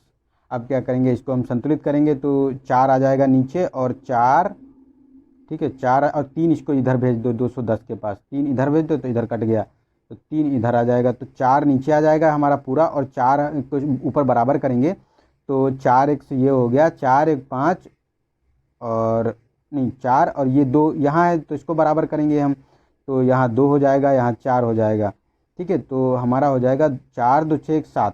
अब क्या करेंगे, इसको हम संतुलित करेंगे तो 4 आ जाएगा नीचे और 4, ठीक है 4 और 3 इसको इधर भेज दो 210 के पास, 3 इधर भेज दो तो इधर कट गया, तो 3 इधर आ जाएगा, तो 4 नीचे आ जाएगा हमारा पूरा, और 4 को ऊपर बराबर करेंगे तो 4x ये हो गया, 4 1 5 और नहीं 4 और ये 2 यहाँ है तो इसको बराबर करेंगे हम, तो यहाँ 2 हो जाएगा, यहाँ 4 हो जाएगा, ठीक है। तो हमारा हो जाएगा 4 2 6 7,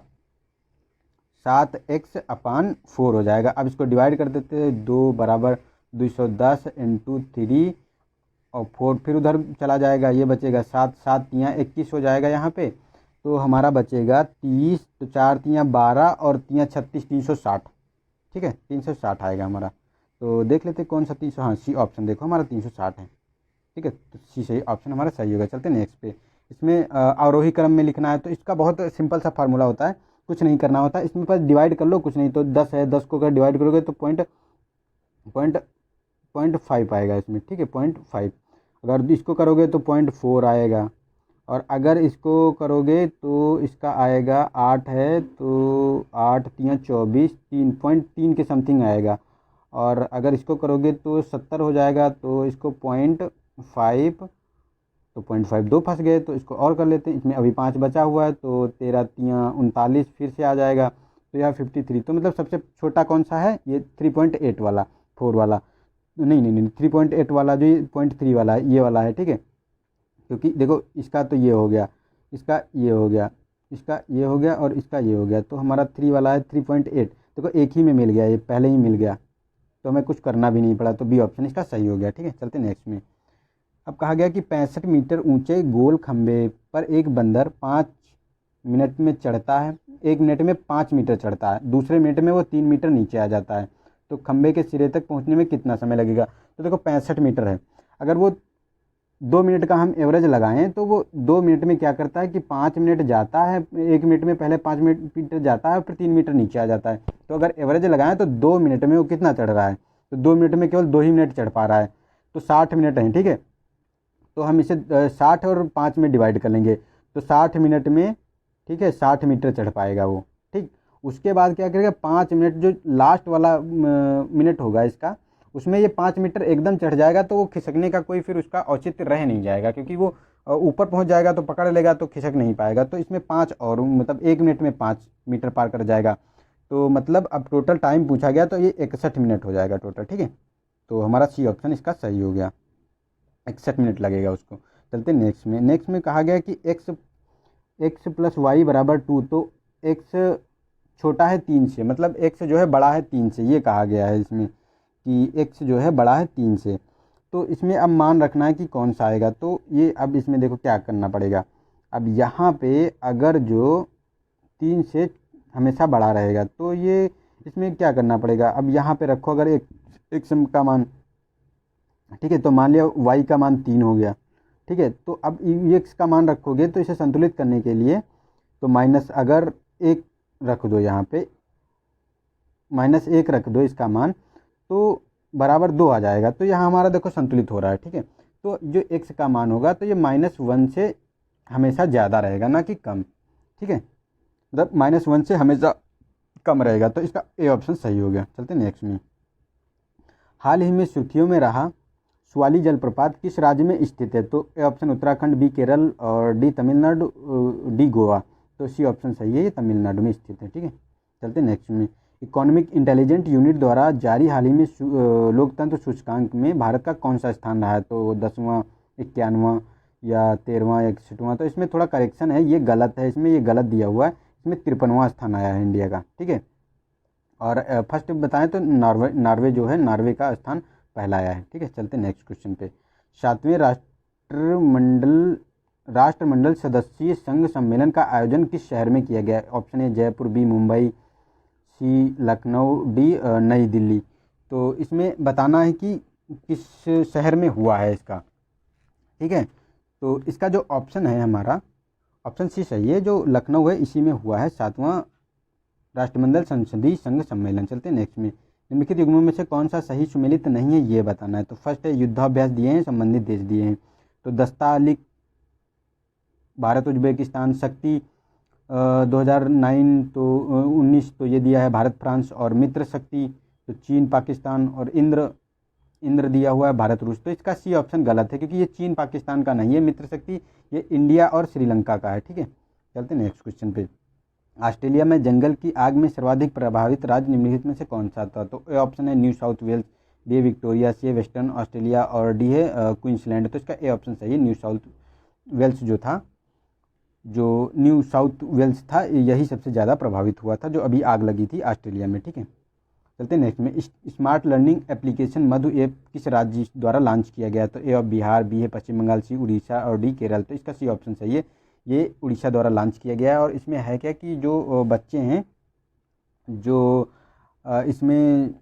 7x/4 हो जाएगा। अब इसको डिवाइड कर देते हैं, 2 बराबर 210 इंटू 3 और 4 फिर उधर चला जाएगा, ये बचेगा 7, 7 तियाँ 21 हो जाएगा यहाँ पे, तो हमारा बचेगा 30, तो 4 तियाँ 12 और तियाँ 36, 360, ठीक है 360 आएगा हमारा। तो देख लेते कौन सा 300, हाँ सी ऑप्शन देखो हमारा 360 है, ठीक है, तो सी सही ऑप्शन हमारा सही होगा। चलते नेक्स्ट पे, इसमें आरोही क्रम में लिखना है, तो इसका बहुत सिंपल सा फार्मूला होता है, कुछ नहीं करना होता, इसमें बस डिवाइड कर लो, कुछ नहीं, तो 10 है, 10 को अगर डिवाइड करोगे तो पॉइंट 5 आएगा इसमें, ठीक है 0.5, अगर इसको करोगे तो 0.4 आएगा, और अगर इसको करोगे तो इसका आएगा 8 है तो 8 तियाँ 24, 3.3 के समथिंग आएगा, और अगर इसको करोगे तो 70 हो जाएगा, तो इसको 0.5, तो 0.5 2 फंस गए, तो इसको और कर लेते हैं, इसमें अभी 5 बचा हुआ है, तो 13 तियाँ 39 फिर से आ जाएगा, तो यह 53, तो मतलब सबसे छोटा कौन सा है, ये 3.8 वाला, 4 वाला, नहीं 3.8 वाला, जो ये 0.3 वाला है ये वाला है, ठीक है, क्योंकि देखो इसका तो ये हो गया, इसका ये हो गया, इसका ये हो गया और इसका ये हो गया, तो हमारा 3 वाला है 3.8, देखो एक ही में मिल गया, ये पहले ही मिल गया, तो हमें कुछ करना भी नहीं पड़ा, तो बी ऑप्शन इसका सही हो गया, ठीक है। चलते नेक्स्ट में, अब कहा गया कि 65 मीटर ऊंचे गोल खंबे पर एक बंदर 5 मिनट में चढ़ता है, 1 मिनट में 5 मीटर चढ़ता है, दूसरे मिनट में वो 3 मीटर नीचे आ जाता है, तो खंबे के सिरे तक पहुंचने में कितना समय लगेगा। तो देखो 65 मीटर है, अगर वो 2 मिनट का हम एवरेज लगाएं तो वो 2 मिनट में क्या करता है कि 5 मिनट जाता है, 1 मिनट में पहले 5 मीटर जाता है, फिर 3 मीटर नीचे आ जाता है, तो अगर एवरेज लगाएं तो 2 मिनट में वो कितना चढ़ रहा है, तो 2 मिनट में केवल 2 ही मिनट चढ़ पा रहा है, तो 60 मिनट हैं, ठीक है, तो हम इसे 60 और 5 में डिवाइड कर लेंगे, तो 60 मिनट में, ठीक है 60 मीटर चढ़ पाएगा वो, ठीक। उसके बाद क्या करेगा, 5 मिनट जो लास्ट वाला मिनट होगा इसका, उसमें ये 5 मीटर एकदम चढ़ जाएगा, तो वो खिसकने का कोई फिर उसका औचित्य रह नहीं जाएगा, क्योंकि वो ऊपर पहुंच जाएगा तो पकड़ लेगा तो खिसक नहीं पाएगा, तो इसमें 5 और मतलब 1 मिनट में 5 मीटर पार कर जाएगा, तो मतलब अब टोटल टाइम पूछा गया तो ये 61 मिनट हो जाएगा टोटल, ठीक है, तो हमारा सी ऑप्शन इसका सही हो गया, 61 मिनट लगेगा उसको। चलते नेक्स्ट में, नेक्स्ट में कहा गया कि x प्लस वाई बराबर 2, तो x छोटा है 3 से, मतलब x जो है बड़ा है 3 से, ये कहा गया है इसमें कि x जो है बड़ा है 3 से, तो इसमें अब मान रखना है कि कौन सा आएगा, तो ये अब इसमें देखो क्या करना पड़ेगा, अब यहाँ पे अगर जो 3 से हमेशा बड़ा रहेगा तो ये इसमें क्या करना पड़ेगा, अब यहाँ पे रखो अगर x का मान, ठीक है, तो मान लिया y का मान 3 हो गया, ठीक है, तो अब x का मान रखोगे तो इसे संतुलित करने के लिए तो माइनस अगर 1 रख दो, यहाँ पे -1 रख दो इसका मान, तो बराबर 2 आ जाएगा, तो यहाँ हमारा देखो संतुलित हो रहा है, ठीक है, तो जो x का मान होगा तो ये -1 से हमेशा ज़्यादा रहेगा ना कि कम, ठीक है, मतलब -1 से हमेशा कम रहेगा, तो इसका ए ऑप्शन सही हो गया। चलते नेक्स्ट में, हाल ही में सुर्खियों में रहा स्वाली जलप्रपात किस राज्य में स्थित है, तो A option Uttarakhand, B Kerala और डी तमिलनाडु, डी गोवा, तो सी ऑप्शन सही है, ये तमिलनाडु में स्थित है, ठीक है। चलते नेक्स्ट में, इकोनॉमिक इंटेलिजेंट यूनिट द्वारा जारी हाल ही में लोकतंत्र सूचकांक में भारत का कौन सा स्थान रहा है, तो 10वां, 91वां या 13वां या 61वां, तो इसमें थोड़ा करेक्शन है, ये गलत है, इसमें ये गलत दिया हुआ है, इसमें 53वां स्थान आया है इंडिया का, ठीक है, और फर्स्ट बताएं तो नॉर्वे जो है, नॉर्वे का स्थान पहला आया है, ठीक है। चलते नेक्स्ट क्वेश्चन पे, 7वें राष्ट्रमंडल सदस्यीय संघ सम्मेलन का आयोजन किस शहर में किया गया, option A Jaipur, B Mumbai, C Lucknow, D New Delhi, तो इसमें बताना है कि किस शहर में हुआ है इसका, ठीक है, तो इसका जो ऑप्शन है हमारा ऑप्शन सी सही है, जो लखनऊ है इसी में हुआ है 7वां राष्ट्रमंडल संसदीय संघ सम्मेलन। चलते हैं नेक्स्ट में, निम्नलिखित युग्मों में से कौन सा सही सुमेलित नहीं है ये बताना है, तो फर्स्ट है युद्धाभ्यास दिए हैं, संबंधित देश दिए हैं, तो दस्ता अली भारत उज्बेकिस्तान, शक्ति 2009 तो 19 तो ये दिया है भारत फ्रांस, और मित्र शक्ति तो चीन पाकिस्तान, और इंद्र दिया हुआ है भारत रूस। तो इसका सी ऑप्शन गलत है, क्योंकि ये चीन पाकिस्तान का नहीं है मित्र शक्ति, ये इंडिया और श्रीलंका का है। ठीक है, चलते नेक्स्ट क्वेश्चन पे। ऑस्ट्रेलिया में जंगल की आग में सर्वाधिक प्रभावित राज्य निम्नलिखित में से कौन सा था? तो ए ऑप्शन है न्यू साउथ वेल्स, बी है विक्टोरिया, सी है वेस्टर्न ऑस्ट्रेलिया, और डी है क्वींसलैंड। तो इसका ए ऑप्शन सही है, न्यू साउथ वेल्स जो न्यू साउथ वेल्स था यही सबसे ज़्यादा प्रभावित हुआ था, जो अभी आग लगी थी ऑस्ट्रेलिया में। ठीक है, चलते नेक्स्ट में। स्मार्ट लर्निंग एप्लीकेशन मधु ऐप किस राज्य द्वारा लॉन्च किया गया? तो ए ऑफ बिहार, बी है पश्चिम बंगाल, सी उड़ीसा, और डी केरल। तो इसका सी ऑप्शन सही है, ये उड़ीसा द्वारा लॉन्च किया गया है। और इसमें है क्या कि जो बच्चे हैं, जो इसमें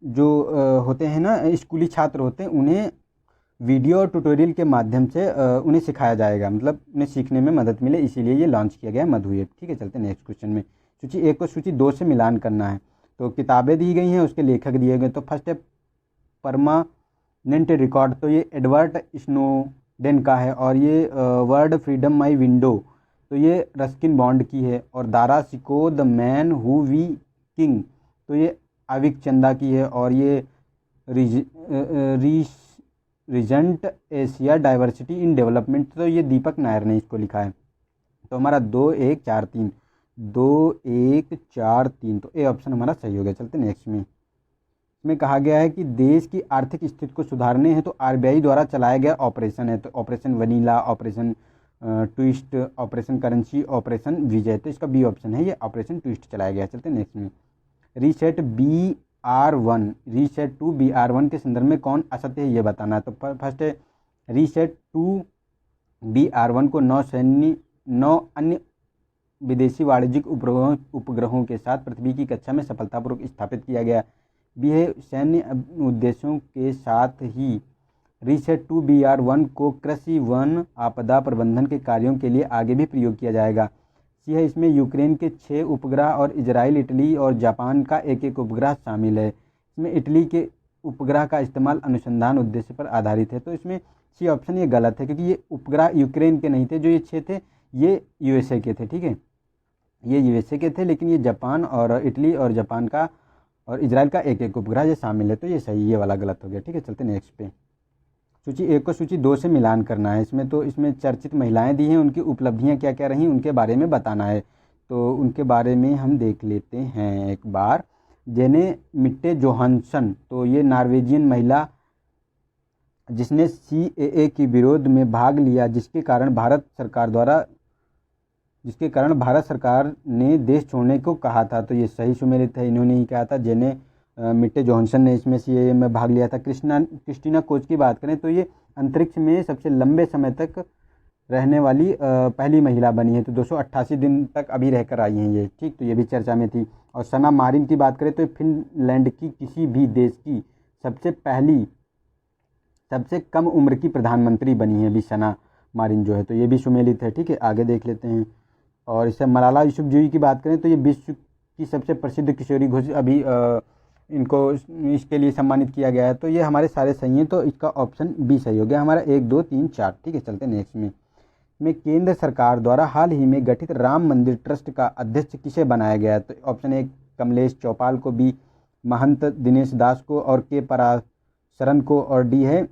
जो होते हैं ना, स्कूली छात्र होते हैं, उन्हें वीडियो और ट्यूटोरियल के माध्यम से उन्हें सिखाया जाएगा, मतलब उन्हें सीखने में मदद मिले, इसीलिए ये लॉन्च किया गया है मधु ऐप। ठीक है, चलते नेक्स्ट क्वेश्चन में। सूची 1 को सूची 2 से मिलान करना है। तो किताबें दी गई हैं, उसके लेखक दिए गए। तो फर्स्ट है परमानेंट रिकॉर्ड, तो ये एडवर्ड स्नोडेन का है। और ये वर्ड फ्रीडम माई विंडो, तो ये रस्किन बॉन्ड की है। और Dara Shikoh the man who be king, तो ये आविक चंदा की है। और ये resurgent Asia diversity in development, तो ये दीपक नायर ने इसको लिखा है। तो हमारा 2 1 4 3 2 1 4 3, तो ए ऑप्शन हमारा सही हो गया। चलते नेक्स्ट में। इसमें कहा गया है कि देश की आर्थिक स्थिति को सुधारने हैं तो आरबीआई द्वारा चलाया गया ऑपरेशन है। तो operation vanilla, operation twist, operation currency, operation Vijay. तो इसका बी ऑप्शन है, ये ऑपरेशन ट्विस्ट चलाया गया। चलते नेक्स्ट में। रीसेट BR1 रीसेट 2 BR1 के संदर्भ में कौन असत्य है, ये बताना है। तो फर्स्ट है रीसेट 2 BR1 को 9 अन्य विदेशी वाणिज्यिक उपग्रहों के साथ पृथ्वी की कक्षा में सफलतापूर्वक स्थापित किया गया। बी है सैन्य उद्देश्यों के साथ ही रीसेट 2 BR1 को कृषि, वन, आपदा प्रबंधन के कार्यों के लिए आगे भी प्रयोग किया जाएगा। सी है इसमें यूक्रेन के 6 उपग्रह और इजराइल, इटली और जापान का एक उपग्रह शामिल है। इसमें इटली के उपग्रह का इस्तेमाल अनुसंधान उद्देश्य पर आधारित है। तो इसमें सी ऑप्शन ये गलत है, क्योंकि ये उपग्रह यूक्रेन के नहीं थे, जो ये 6 थे ये यूएसए के थे। ठीक है, ये यूएसए के थे, लेकिन ये जापान और इटली और जापान का और इजराइल का एक उपग्रह ये शामिल है। तो ये सही, ये वाला गलत हो गया। ठीक है, चलते नेक्स्ट पे। सूची 1 को सूची 2 से मिलान करना है। इसमें चर्चित महिलाएं दी हैं, उनकी उपलब्धियां क्या क्या रहीं, उनके बारे में बताना है। तो उनके बारे में हम देख लेते हैं एक बार। जेने मिट्टे जोहानसन, तो ये नॉर्वेजियन महिला जिसने CAA के विरोध में भाग लिया, जिसके कारण भारत सरकार ने देश छोड़ने को कहा था। तो ये सही सुमेलित है, इन्होंने ही कहा था। जेने मिट्टे जोहानसन ने इसमें CAA में भाग लिया था। क्रिस्टीना कोच की बात करें तो ये अंतरिक्ष में सबसे लंबे समय तक रहने वाली पहली महिला बनी है। तो 288 दिन तक अभी रहकर आई हैं ये। ठीक, तो ये भी चर्चा में थी। और सना मारिन की बात करें तो फिनलैंड की किसी भी देश की सबसे कम उम्र की प्रधानमंत्री बनी है भी सना मारिन जो है। तो ये भी सुमेलित है। ठीक है, आगे देख लेते हैं। और इससे मलाला यूसुफजई की बात करें तो ये विश्व की सबसे प्रसिद्ध किशोरी घोषित अभी इनको इसके लिए सम्मानित किया गया है। तो ये हमारे सारे सही हैं, तो इसका ऑप्शन बी सही हो गया हमारा 1 2 3 4। ठीक है, चलते नेक्स्ट में केंद्र सरकार द्वारा हाल ही में गठित राम मंदिर ट्रस्ट का अध्यक्ष किसे बनाया गया है? तो ऑप्शन ए कमलेश चौपाल को, बी महंत दिनेश दास को, और के पराशरन को, और डी है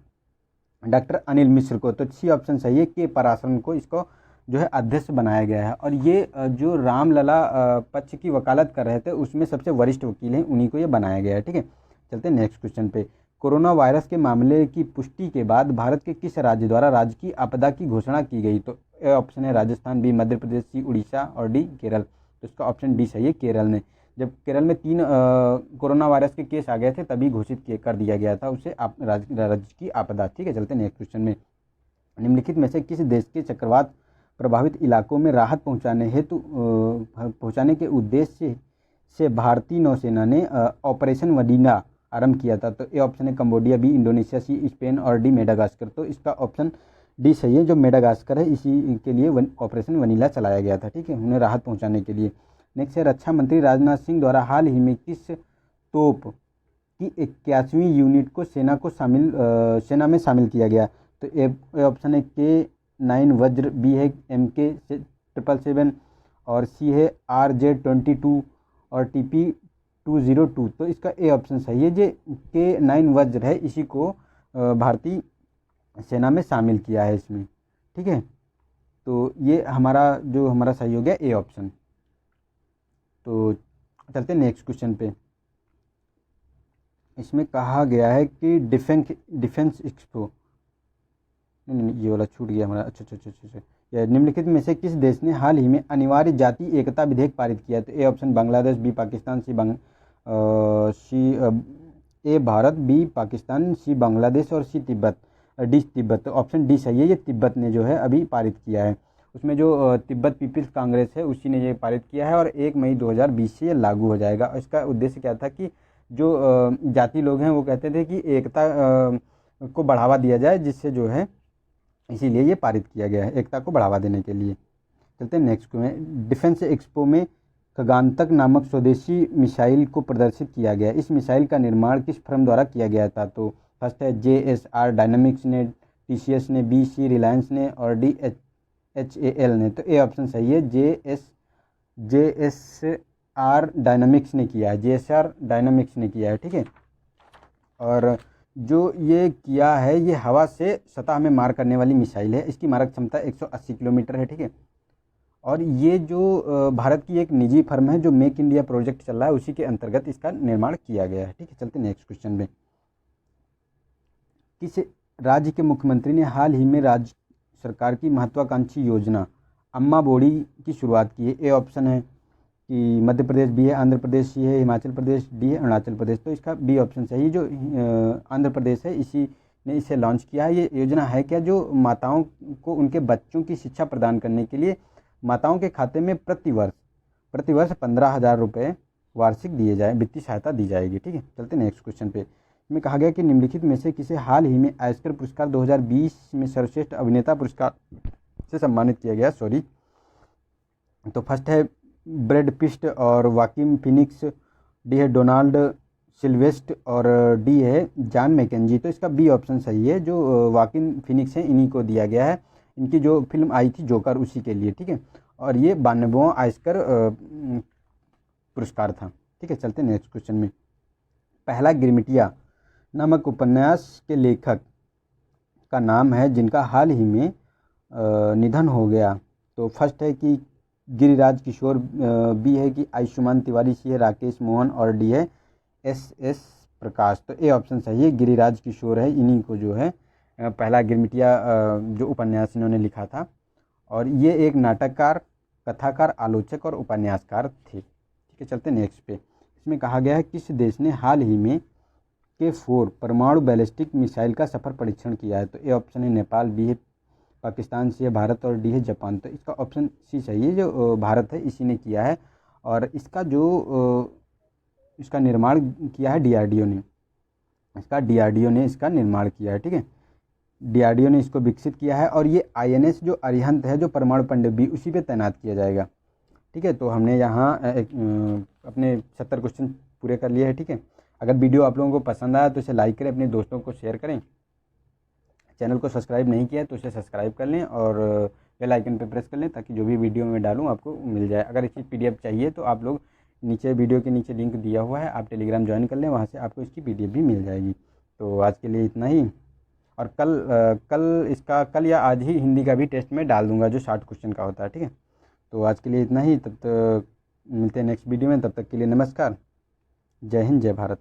डॉक्टर अनिल मिश्र को। तो सी ऑप्शन सही है, के पराशरन को इसको जो है अध्यक्ष बनाया गया है। और ये जो रामलला पक्ष की वकालत कर रहे थे उसमें सबसे वरिष्ठ वकील हैं, उन्हीं को ये बनाया गया है। ठीक है, चलते नेक्स्ट क्वेश्चन पे। कोरोना वायरस के मामले की पुष्टि के बाद भारत के किस राज्य द्वारा राजकीय आपदा की घोषणा की गई? तो ए ऑप्शन है राजस्थान, बी मध्य प्रदेश, सी उड़ीसा, और डी केरल। तो इसका ऑप्शन डी सही है, केरल ने। जब केरल में 3 कोरोना वायरस के केस आ गए थे तभी घोषित कर दिया गया था उसे राज्य की आपदा। ठीक है, चलते नेक्स्ट क्वेश्चन में। निम्नलिखित में से किस देश के चक्रवात प्रभावित इलाकों में राहत पहुंचाने के उद्देश्य से भारतीय नौसेना ने ऑपरेशन वनीला आरंभ किया था? तो ए ऑप्शन है Cambodia, B Indonesia, C Spain, और डी मेडागास्कर। तो इसका ऑप्शन डी सही है, जो मेडागास्कर है इसी के लिए ऑपरेशन वनीला चलाया गया था। ठीक है, उन्हें राहत पहुंचाने के लिए। नेक्स्ट है रक्षा मंत्री राजनाथ सिंह द्वारा हाल ही में किस तोप की 81वीं यूनिट को सेना में शामिल किया गया? तो ए ऑप्शन है K9 वज्र, बी है MK 777, और सी है RJ-22 और TP-202। तो इसका ए ऑप्शन सही है। ये K9 वज्र है, इसी को भारतीय सेना में शामिल किया है इसमें, ठीक है। तो ये हमारा सही हो गया ए ऑप्शन। तो चलते हैं नेक्स्ट क्वेश्चन पे। इसमें कहा गया है कि डिफेंस एक्सपो, नहीं ये वाला छूट गया हमारा। अच्छा। यह निम्नलिखित में से किस देश ने हाल ही में अनिवार्य जाति एकता विधेयक पारित किया? तो A option Bangladesh, B Pakistan, A Bharat, B Pakistan, C Bangladesh और सी तिब्बत, डी तिब्बत। तो ऑप्शन डी सही है, ये तिब्बत ने जो है अभी पारित किया है। उसमें जो तिब्बत पीपल्स कांग्रेस है उसी ने ये पारित किया है और 1 मई 2020 से ये लागू हो जाएगा। इसका उद्देश्य क्या था कि जो जाति लोग हैं वो कहते थे कि एकता को बढ़ावा दिया जाए, जिससे जो है इसीलिए ये पारित किया गया है, एकता को बढ़ावा देने के लिए। चलते हैं नेक्स्ट में। डिफेंस एक्सपो में खगानतक नामक स्वदेशी मिसाइल को प्रदर्शित किया गया। इस मिसाइल का निर्माण किस फर्म द्वारा किया गया था? तो फर्स्ट है JSR डायनामिक्स ने, TCS ने, BC रिलायंस ने और डी HAL ने। तो ए ऑप्शन सही है, JSR डायनामिक्स ने किया है, JSR डायनामिक्स ने किया है, ठीक है। और जो ये किया है ये हवा से सतह में मार करने वाली मिसाइल है। इसकी मारक क्षमता 180 किलोमीटर है, ठीक है। और ये जो भारत की एक निजी फर्म है, जो मेक इंडिया प्रोजेक्ट चल रहा है उसी के अंतर्गत इसका निर्माण किया गया है, ठीक है। चलते नेक्स्ट क्वेश्चन में। किस राज्य के मुख्यमंत्री ने हाल ही में राज्य सरकार की महत्वाकांक्षी योजना अम्मा बोडी की शुरुआत की है? ए ऑप्शन है कि मध्य प्रदेश, बी है आंध्र प्रदेश, सी है हिमाचल प्रदेश, डी है अरुणाचल प्रदेश। तो इसका बी ऑप्शन सही, जो आंध्र प्रदेश है इसी ने इसे लॉन्च किया है। ये योजना है क्या? जो माताओं को उनके बच्चों की शिक्षा प्रदान करने के लिए माताओं के खाते में प्रतिवर्ष 15,000 रुपये वार्षिक दिए जाए, वित्तीय सहायता दी जाएगी, ठीक है। चलते नेक्स्ट क्वेश्चन पे। इसमें कहा गया कि निम्नलिखित में से किसे हाल ही में आस्कर पुरस्कार 2020 में सर्वश्रेष्ठ अभिनेता पुरस्कार से सम्मानित किया गया? तो फर्स्ट है ब्रैड पिट और वाकिम फिनिक्स, डी है डोनाल्ड सिल्वेस्ट और डी है जॉन मैकेंजी। तो इसका बी ऑप्शन सही है, जो वाकिम फिनिक्स हैं इन्हीं को दिया गया है। इनकी जो फिल्म आई थी जोकर उसी के लिए, ठीक है। और ये 92वां आस्कर पुरस्कार था, ठीक है। चलते नेक्स्ट क्वेश्चन में। पहला गिरमिटिया नामक उपन्यास के लेखक का नाम है जिनका हाल ही में निधन हो गया। तो फर्स्ट है कि गिरिराज किशोर, बी है कि आयुष्मान तिवारी, सी है राकेश मोहन और डी है SS प्रकाश। तो ए ऑप्शन सही है, गिरिराज किशोर है, इन्हीं को जो है पहला गिरमिटिया जो उपन्यास इन्होंने लिखा था। और ये एक नाटककार, कथाकार, आलोचक और उपन्यासकार थे, ठीक है। चलते नेक्स्ट पे। इसमें कहा गया है किस देश ने हाल ही में K4 परमाणु बैलिस्टिक मिसाइल का सफल परीक्षण किया है? तो ए ऑप्शन है नेपाल, बी है पाकिस्तान, सी है भारत और डी है जापान। तो इसका ऑप्शन सी सही है, जो भारत है इसी ने किया है। और इसका इसका निर्माण किया है DRDO ने, DRDO ने इसका निर्माण किया है, ठीक है। DRDO ने इसको विकसित किया है। और ये INS जो अरिहंत है, जो परमाणु पनडुब्बी, उसी पे तैनात किया जाएगा, ठीक है। तो हमने यहाँ अपने 70 क्वेश्चन पूरे कर लिए हैं, ठीक है। अगर वीडियो आप लोगों को पसंद आया तो इसे लाइक करें, अपने दोस्तों को शेयर करें। चैनल को सब्सक्राइब नहीं किया है तो इसे सब्सक्राइब कर लें और बेल आइकन पे प्रेस कर लें, ताकि जो भी वीडियो मैं डालूँ आपको मिल जाए। अगर इसकी PDF चाहिए तो आप लोग नीचे वीडियो के नीचे लिंक दिया हुआ है, आप टेलीग्राम ज्वाइन कर लें, वहाँ से आपको इसकी PDF भी मिल जाएगी। तो आज के लिए इतना ही। और कल या आज ही हिंदी का भी टेस्ट में डाल दूँगा, जो 60 क्वेश्चन का होता है, ठीक है। तो आज के लिए इतना ही, तब तक मिलते हैं नेक्स्ट वीडियो में। तब तक के लिए नमस्कार, जय हिंद, जय भारत।